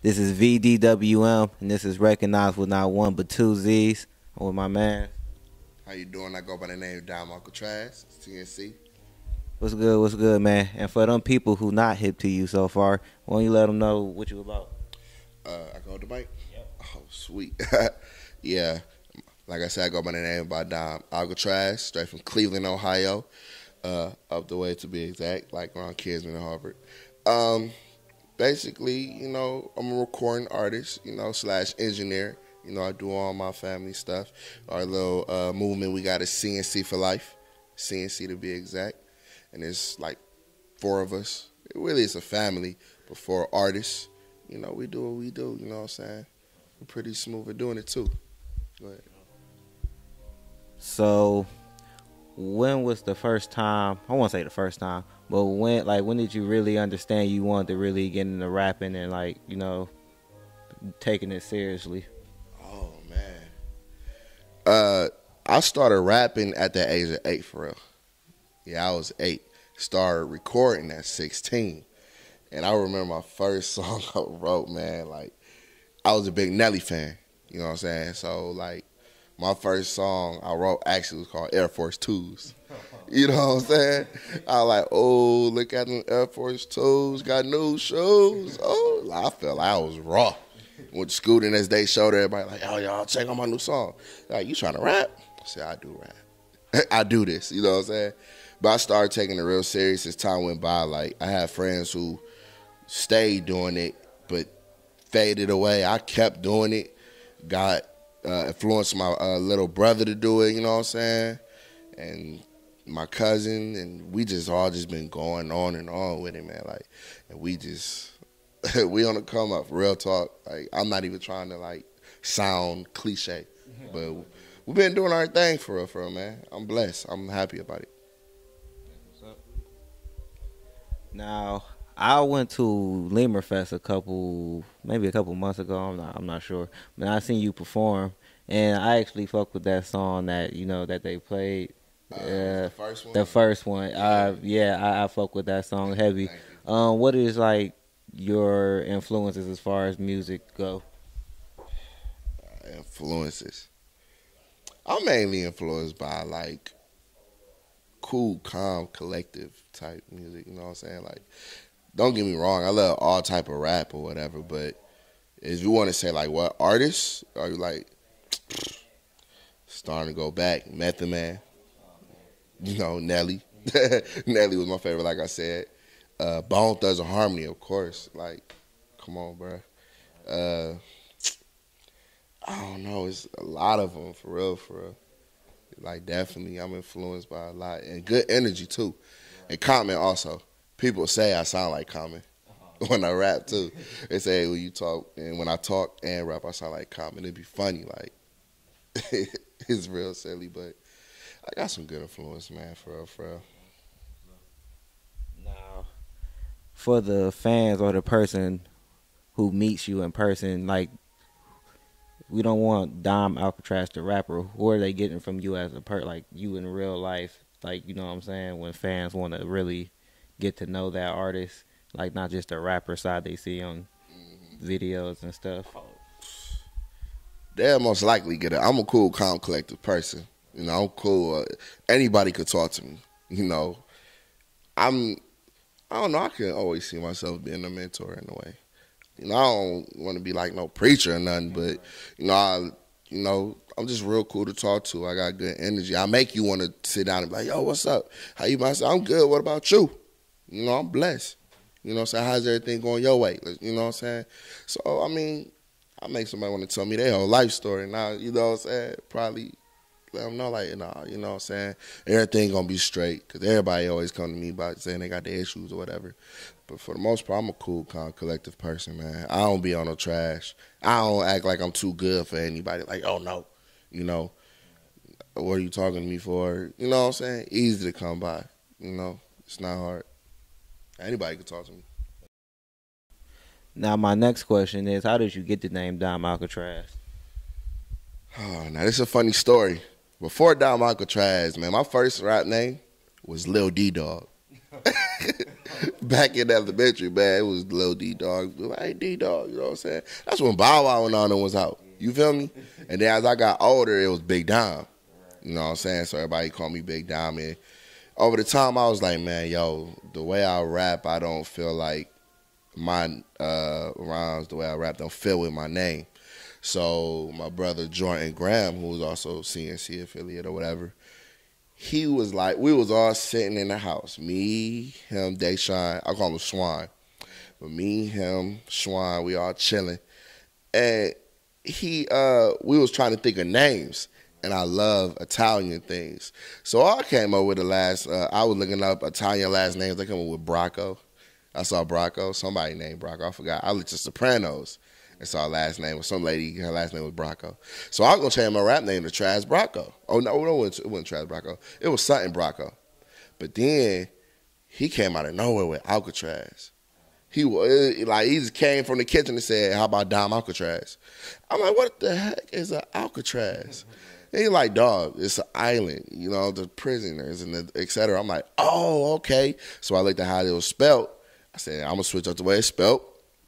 This is VDWM, and this is recognized with not one but two Z's. I'm with my man. How you doing? I go by the name DomAlkaTraz, CNC. What's good, man? And for them people who not hip to you so far, why don't you let them know what you about? I go with the mic? Yep. Oh, sweet. Yeah. Like I said, I go by the name by DomAlkaTraz, straight from Cleveland, Ohio, up the way to be exact, like around Kingsman and Harvard. Basically, you know, I'm a recording artist, you know, / engineer. You know, I do all my family stuff. Our little movement, we got a CNC for life, CNC to be exact. And it's like 4 of us. It really is a family, but 4 artists, you know, we do what we do, you know what I'm saying? We're pretty smooth at doing it too. Go ahead. So, when was the first time? I won't say the first time, but when did you really understand you wanted to really get into rapping and taking it seriously? Oh man, I started rapping at the age of 8 for real. Yeah, I was 8. Started recording at 16, and I remember my first song I wrote. Man, like I was a big Nelly fan. You know what I'm saying? So like. My first song I wrote actually was called Air Force Twos. You know what I'm saying? I was like, oh, look at them Air Force Twos, got new shoes. Oh, I felt like I was raw. Went to school the next day, showed everybody like, oh, y'all check out my new song. Like, you trying to rap? I said, I do rap. I do this, you know what I'm saying? But I started taking it real serious as time went by. Like, I had friends who stayed doing it, but faded away. I kept doing it, got influenced my little brother to do it, you know what I'm saying, and my cousin, and we just all just been going on and on with it, man. Like, and we just we on the come up, real talk. Like, I'm not even trying to like sound cliche, but we've been doing our thing for real, man. I'm blessed. I'm happy about it. What's up? Now, I went to Lemurfest maybe a couple months ago. I'm not sure, but I seen you perform, and I actually fucked with that song that they played. The first one. The first one. I fuck with that song heavy. What is like your influences as far as music go? Influences. I'm mainly influenced by like cool, calm, collective type music. You know what I'm saying? Like. Don't get me wrong, I love all type of rap or whatever, but if you want to say like what artists are you like starting to go back, Method Man, you know, Nelly. Nelly was my favorite, like I said. Bone Thugs and Harmony, of course. Like, come on, bro. I don't know, it's a lot of them, for real, for real. Like, definitely, I'm influenced by a lot. And good energy, too. And Common also. People say I sound like Common when I rap too. They say, hey, when you talk, and when I talk and rap, I sound like Common. It'd be funny, like it's real silly, but I got some good influence, man, for real, for real. Now, for the fans or the person who meets you in person, like we don't want DomAlkaTraz the rapper. Who are they getting from you as like you in real life? Like, you know what I'm saying? When fans want to really get to know that artist, like not just the rapper side they see on videos and stuff. They'll most likely get it. I'm a cool, calm, collective person. You know, I'm cool. Anybody could talk to me. You know, I don't know. I can always see myself being a mentor in a way. You know, I don't want to be like no preacher or nothing, but I'm just real cool to talk to. I got good energy. I make you want to sit down and be like, yo, what's up? How you? I'm good. What about you? You know, I'm blessed. You know what I'm saying? How's everything going your way? You know what I'm saying? So, I mean, I make somebody want to tell me their whole life story. Now, you know what I'm saying? Probably let them know, like, nah, you know what I'm saying? Everything going to be straight, because everybody always come to me about saying they got their issues or whatever. But for the most part, I'm a cool, calm, collective person, man. I don't be on no trash. I don't act like I'm too good for anybody. Like, oh, no, you know, what are you talking to me for? You know what I'm saying? Easy to come by, you know? It's not hard. Anybody can talk to me. Now, my next question is, how did you get the name DomAlkaTraz? Oh, now this is a funny story. Before DomAlkaTraz, man, my first rap name was Lil D Dog. Back in elementary, man, it was Lil D Dog. Hey D Dog, you know what I'm saying? That's when Bow Wow and all them was out. You feel me? And then as I got older, it was Big Dom. You know what I'm saying? So everybody called me Big Dom. And over the time, I was like, man, yo, the way I rap, I don't feel like my rhymes, the way I rap, don't fit with my name. So my brother Jordan Graham, who was also CNC affiliate or whatever, he was like, we was all sitting in the house. Me, him, Deshaun, I call him Swan. But me, him, Swan, we all chilling. And we was trying to think of names. And I love Italian things. So I came up with I was looking up Italian last names. I came up with Bracco. I saw Bracco. Somebody named Bracco. I forgot. I looked at Sopranos. And saw her last name was some lady. Her last name was Bracco. So I was gonna change my rap name to Traz Bracco. Oh no, it wasn't Traz Bracco. It was something Bracco. But then he came out of nowhere with Alcatraz. He just came from the kitchen and said, "How about DomAlkaTraz?" I'm like, "What the heck is an Alcatraz?" And he's like, "Dog, it's an island. You know, the prisoners and et cetera." I'm like, "Oh, okay." So I looked at how it was spelled. I said, "I'm gonna switch up the way it's spelled."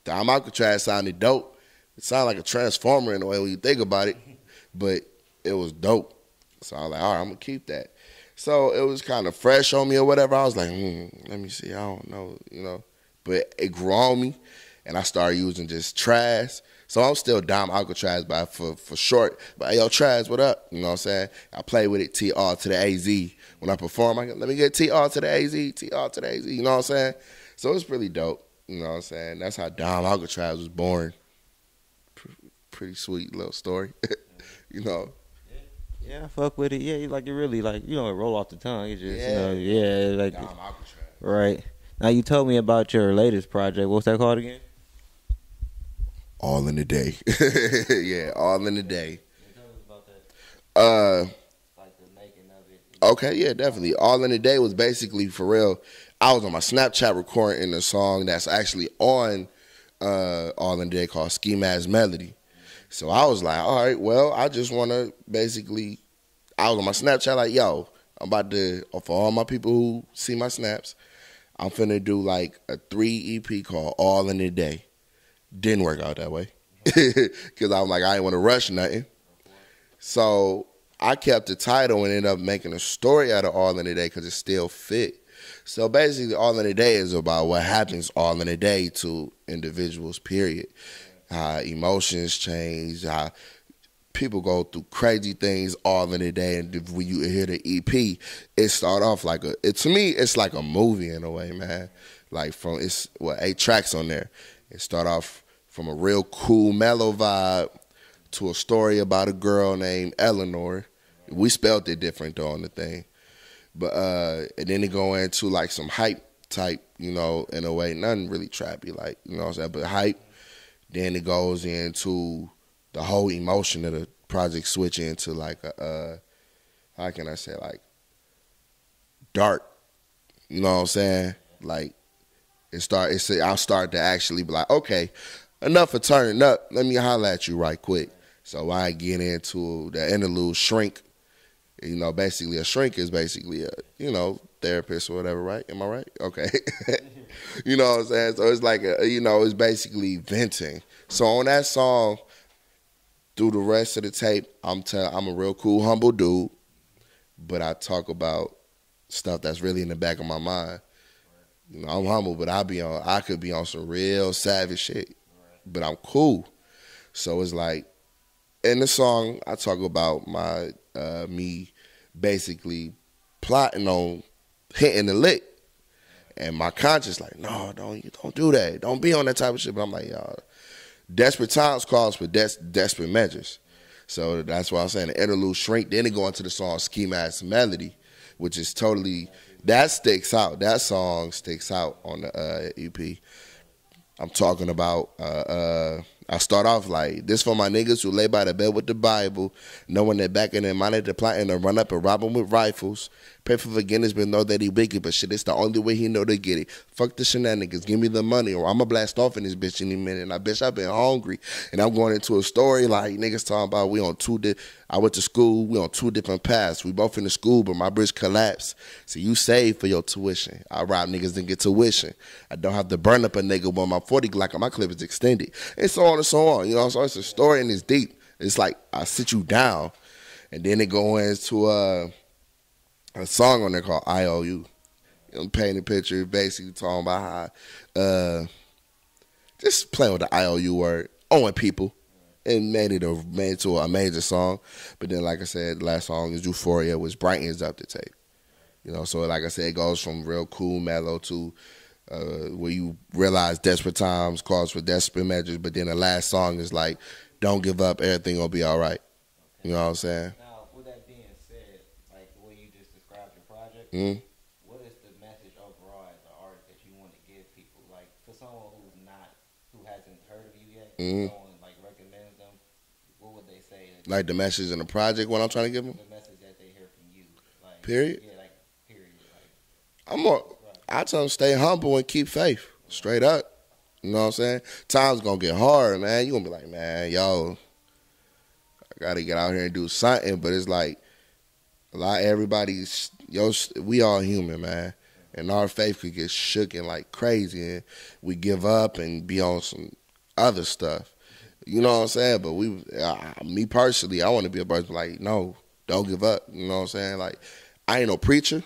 DomAlkaTraz sounded dope. It sounded like a transformer in the way when you think about it, but it was dope. So I was like, all right, I'm going to keep that. So it was kind of fresh on me or whatever. I was like, let me see. I don't know, you know. But it grew on me, and I started using just Traz. So I'm still DomAlkaTraz for short. But, hey, yo, Traz, what up? You know what I'm saying? I play with it TR to the AZ. When I perform, I go, let me get TR to the AZ, TR to the AZ. You know what I'm saying? So it's really dope. You know what I'm saying? That's how DomAlkaTraz was born. Pretty sweet little story, you know. Yeah, I fuck with it. Yeah, like it really, like, you know, it roll off the tongue. It just, you know, yeah, like, right. Now you told me about your latest project. What's that called again? All in the Day. Yeah, All in the Day. Tell us about that. Like the making of it. Okay, yeah, definitely. All in the Day was basically, for real, I was on my Snapchat recording a song that's actually on All in the Day called Ski Mask Melody. So I was like, all right, well, I just want to basically, I was on my Snapchat like, yo, I'm about to, for all my people who see my snaps, I'm finna do like a 3 EP called All in the Day. Didn't work out that way. Because I'm like, I didn't want to rush nothing. So I kept the title and ended up making a story out of All in the Day because it still fit. So basically, All in the Day is about what happens all in the day to individuals, period. How emotions change, how people go through crazy things all in the day. And when you hear the EP, it start off like to me, it's like a movie in a way, man. Like it's 8 tracks on there. It start off from a real cool, mellow vibe to a story about a girl named Eleanor. We spelled it different though on the thing. But and then it go into like some hype type, you know, in a way, nothing really trappy, like, you know what I'm saying, but hype. Then it goes into the whole emotion of the project switch into like how can I say, like dark, you know what I'm saying? Like I'll start to actually be like, okay, enough of turning up. Let me holler at you right quick. So I get into the interlude Shrink. You know, basically a shrink is basically a, you know, therapist or whatever, right? Am I right? Okay. You know what I'm saying? So it's like, you know, it's basically venting. So on that song, through the rest of the tape, I'm a real cool, humble dude, but I talk about stuff that's really in the back of my mind. You know, I'm humble, but I could be on some real savage shit, but I'm cool. So it's like, in the song, I talk about me basically plotting on hitting the lick. And my conscience like, no, don't do that. Don't be on that type of shit. But I'm like, y'all, desperate times calls for desperate measures. So that's why I'm saying the interlude Shrink. Then it go into the song Ski Mask Melody, which is totally, that sticks out. That song sticks out on the EP. I'm talking about, I start off like, this for my niggas who lay by the bed with the Bible, knowing that back in their mind they're plotting to run up and rob them with rifles. Pray for forgiveness, but know that he wicked, but shit, it's the only way he know to get it. Fuck the shenanigans, give me the money, or I'ma blast off in this bitch any minute. And I bitch, I've been hungry, and I'm going into a story like niggas talking about we on I went to school. We on 2 different paths. We both in the school, but my bridge collapsed. So you save for your tuition. I rob niggas and get tuition. I don't have to burn up a nigga when my 40 Glock on my clip is extended. And so on and so on. You know, so it's a story and it's deep. It's like I sit you down, and then it go into a song on there called IOU. I'm painting a picture, basically talking about how just playing with the IOU word, owing people. And made it to a major song. But then, like I said, the last song is Euphoria, which brightens up the tape. You know, so like I said, it goes from real cool, mellow to where you realize desperate times calls for desperate measures. But then the last song is like, don't give up, everything will be all right. You know what I'm saying? Now, with that being said, like the way you just described your project, what is the message overall as an artist that you want to give people? Like, for someone who hasn't heard of you yet, someone like recommends them, what would they say? Like the message in the project, what I'm trying to give them? The message that they hear from you. Like, period? Yeah, like, period. Like, I tell them stay humble and keep faith. Straight up. You know what I'm saying? Time's going to get hard, man. You're going to be like, man, yo, I got to get out here and do something. But it's like, everybody's, we all human, man. And our faith could get shook and like crazy. And we give up and be on some other stuff. You know what I'm saying? But me personally, I want to be a person like, no, don't give up. You know what I'm saying? Like, I ain't no preacher.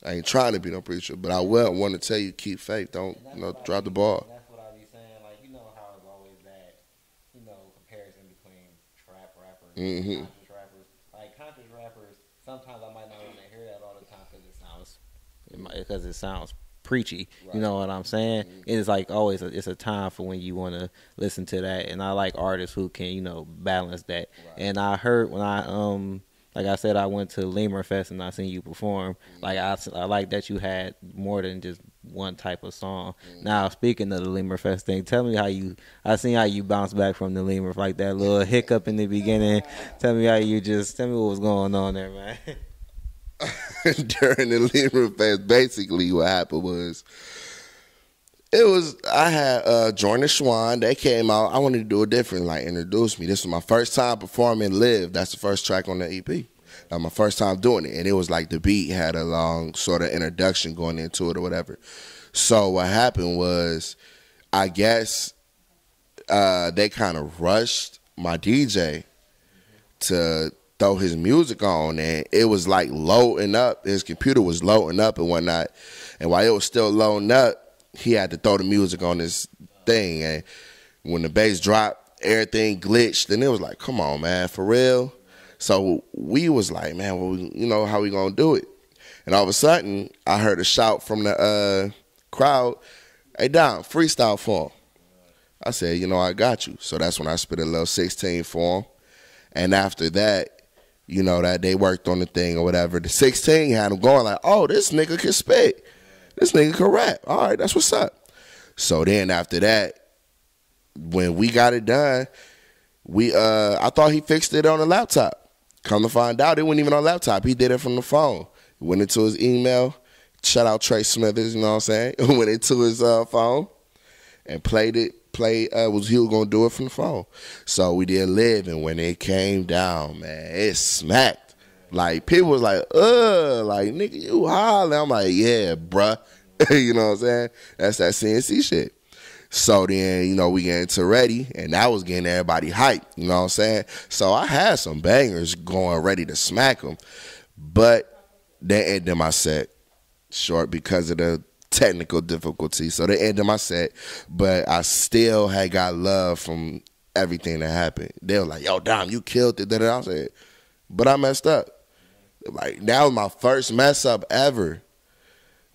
I ain't trying to be no preacher, but I will want to tell you, keep faith. Don't, drop the ball. That's what I be saying. Like, you know how it's always that, comparison between trap rappers and conscious rappers. Like, conscious rappers, sometimes I might not want to hear that all the time because it sounds preachy. Right. You know what I'm saying? It's like always it's a time for when you want to listen to that, and I like artists who can balance that. Right. And I heard when like I said, I went to Lemur Fest and I seen you perform. Like I like that you had more than just one type of song. Now speaking of the Lemur Fest thing, tell me I seen how you bounced back from the Lemur, like that little hiccup in the beginning. Tell me what was going on there, man. During the Lemur Fest, basically what happened was, I had Jordan and Schwan. They came out. I wanted to do it different, like introduce me. This was my first time performing live. That's the first track on the EP. That was my first time doing it. And it was like the beat had a long sort of introduction going into it or whatever. So what happened was, I guess they kind of rushed my DJ to throw his music on, and it was like loading up. His computer was loading up and whatnot. And while it was still loading up, he had to throw the music on this thing. And when the bass dropped, everything glitched. And it was like, come on, man, for real? So we was like, man, well, how we gonna do it? And all of a sudden, I heard a shout from the crowd, hey, Dom, freestyle for him. I said, I got you. So that's when I spit a little 16 for him. And after that, that they worked on the thing or whatever, the 16 had him going like, oh, this nigga can spit. This nigga can rap. All right, that's what's up. So then after that, when we got it done, I thought he fixed it on the laptop. Come to find out, it wasn't even on the laptop. He did it from the phone. Went into his email. Shout out Trey Smithers, you know what I'm saying? Went into his phone and played it. He was going to do it from the phone. So we did live, and when it came down, man, it smacked. Like, people was like, like, nigga, you hollering. I'm like, yeah, bruh. You know what I'm saying? That's that CNC shit. So then, we get into Ready, and that was getting everybody hyped. You know what I'm saying? So I had some bangers going ready to smack them. But they ended my set short because of the technical difficulty. So they ended my set, but I still had got love from everything that happened. They were like, yo, Dom, you killed it. I said, but I messed up. Like, that was my first mess up ever.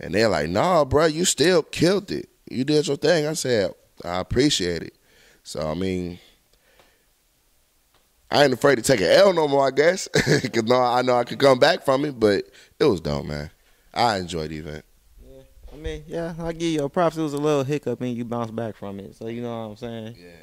And they're like, nah, bro, you still killed it. You did your thing. I said, I appreciate it. So, I mean, I ain't afraid to take an L no more, I guess. Because I know I could come back from it, but it was dope, man. I enjoyed the event. I mean, yeah, I'll give you props. It was a little hiccup and you bounced back from it. So, you know what I'm saying? Yeah.